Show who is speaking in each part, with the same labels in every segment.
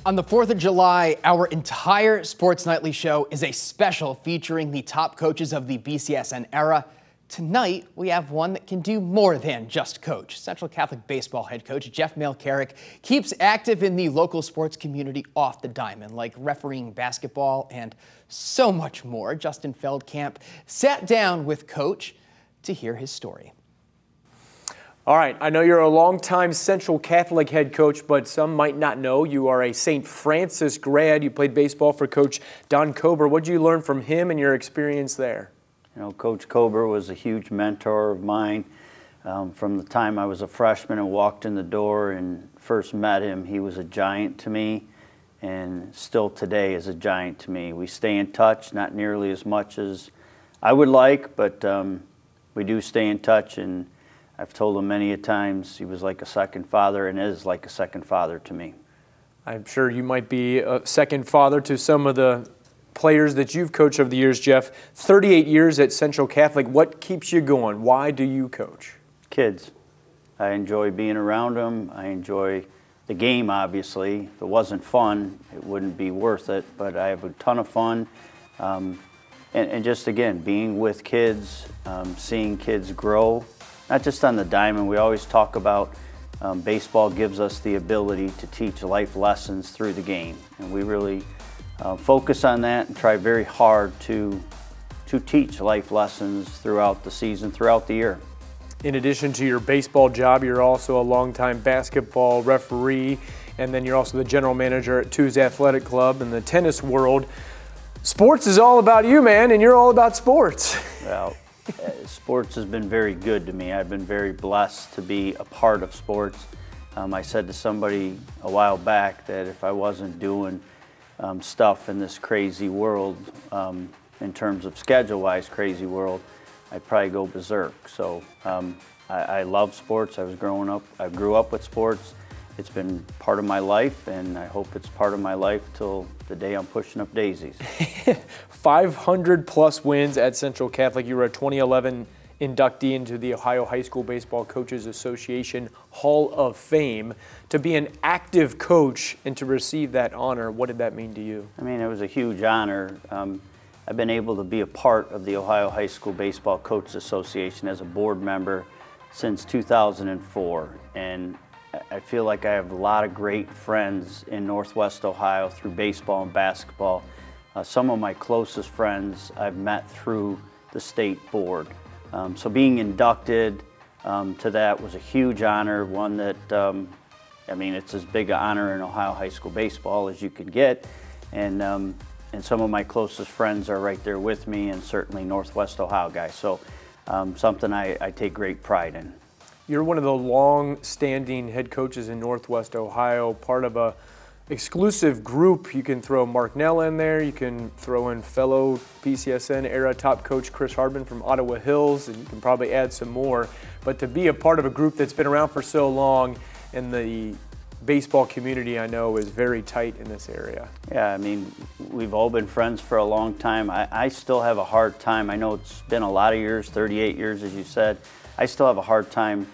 Speaker 1: On the 4th of July, our entire Sports Nightly show is a special featuring the top coaches of the BCSN era. Tonight, we have one that can do more than just coach. Central Catholic baseball head coach Jeff Mielcarek keeps active in the local sports community off the diamond, like refereeing basketball and so much more. Justin Feldkamp sat down with Coach to hear his story.
Speaker 2: All right, I know you're a longtime Central Catholic head coach, but some might not know you are a St. Francis grad. You played baseball for Coach Don Kober. What did you learn from him and your experience there?
Speaker 3: You know, Coach Kober was a huge mentor of mine. From the time I was a freshman and walked in the door and first met him, he was a giant to me, and still today is a giant to me. We stay in touch, not nearly as much as I would like, but we do stay in touch, and I've told him many a times he was like a second father and is like a second father to me.
Speaker 2: I'm sure you might be a second father to some of the players that you've coached over the years, Jeff. 38 years at Central Catholic. What keeps you going? Why do you coach?
Speaker 3: Kids. I enjoy being around them. I enjoy the game, obviously. If it wasn't fun, it wouldn't be worth it, but I have a ton of fun. And just, again, being with kids, seeing kids grow. Not just on the diamond. We always talk about baseball gives us the ability to teach life lessons through the game. And we really focus on that and try very hard to teach life lessons throughout the season, throughout the year.
Speaker 2: In addition to your baseball job, you're also a longtime basketball referee, and then you're also the general manager at Two's Athletic Club in the tennis world. Sports is all about you, man, and you're all about sports.
Speaker 3: Well, sports has been very good to me. I've been very blessed to be a part of sports. I said to somebody a while back that if I wasn't doing stuff in this crazy world, in terms of schedule-wise crazy world, I'd probably go berserk. So I love sports. I grew up with sports. It's been part of my life, and I hope it's part of my life till the day I'm pushing up daisies.
Speaker 2: 500-plus wins at Central Catholic. You were a 2011 inductee into the Ohio High School Baseball Coaches Association Hall of Fame. To be an active coach and to receive that honor, what did that mean to you?
Speaker 3: I mean, it was a huge honor. I've been able to be a part of the Ohio High School Baseball Coaches Association as a board member since 2004, and I feel like I have a lot of great friends in Northwest Ohio through baseball and basketball. Some of my closest friends I've met through the state board. So being inducted to that was a huge honor, one that, I mean, it's as big an honor in Ohio high school baseball as you could get. And some of my closest friends are right there with me, and certainly Northwest Ohio guys. So something I take great pride in.
Speaker 2: You're one of the long-standing head coaches in Northwest Ohio, part of a exclusive group. You can throw Mark Nell in there. You can throw in fellow BCSN era top coach Chris Hardman from Ottawa Hills, and you can probably add some more. But to be a part of a group that's been around for so long, and the baseball community, I know, is very tight in this area.
Speaker 3: Yeah, I mean, we've all been friends for a long time. I still have a hard time. I know it's been a lot of years, 38 years, as you said. I still have a hard time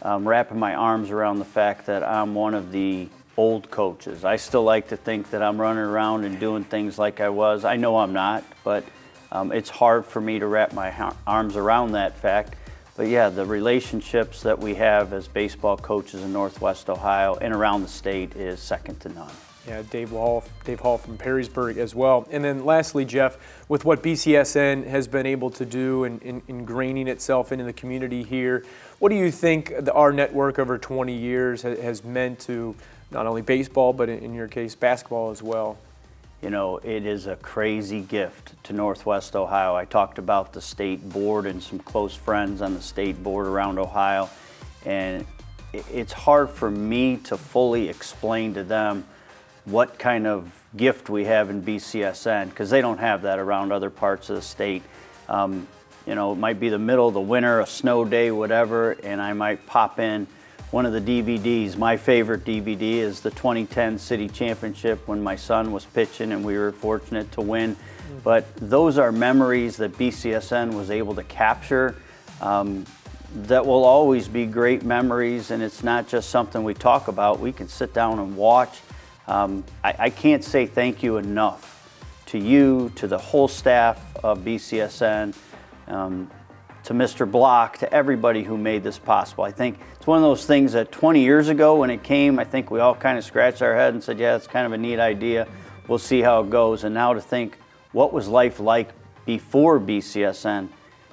Speaker 3: wrapping my arms around the fact that I'm one of the old coaches. I still like to think that I'm running around and doing things like I was. I know I'm not, but it's hard for me to wrap my arms around that fact. But yeah, the relationships that we have as baseball coaches in Northwest Ohio and around the state is second to none.
Speaker 2: Yeah, Dave Hall from Perrysburg as well. And then lastly, Jeff, with what BCSN has been able to do and ingraining itself into the community here, what do you think our network over 20 years has meant to not only baseball, but in your case, basketball as well?
Speaker 3: You know, it is a crazy gift to Northwest Ohio. I talked about the state board and some close friends on the state board around Ohio, and it's hard for me to fully explain to them what kind of gift we have in BCSN, because they don't have that around other parts of the state. You know, it might be the middle of the winter, a snow day, whatever, and I might pop in one of the DVDs. My favorite DVD is the 2010 City Championship when my son was pitching and we were fortunate to win. But those are memories that BCSN was able to capture that will always be great memories, and it's not just something we talk about. We can sit down and watch. I can't say thank you enough to you, to the whole staff of BCSN, to Mr. Block, to everybody who made this possible. I think it's one of those things that 20 years ago when it came, I think we all kind of scratched our head and said, yeah, it's kind of a neat idea. We'll see how it goes. And now to think, what was life like before BCSN?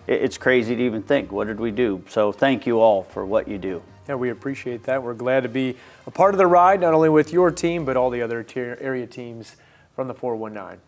Speaker 3: It's crazy to even think, what did we do? So thank you all for what you do.
Speaker 2: Yeah, we appreciate that. We're glad to be a part of the ride, not only with your team, but all the other area teams from the 419.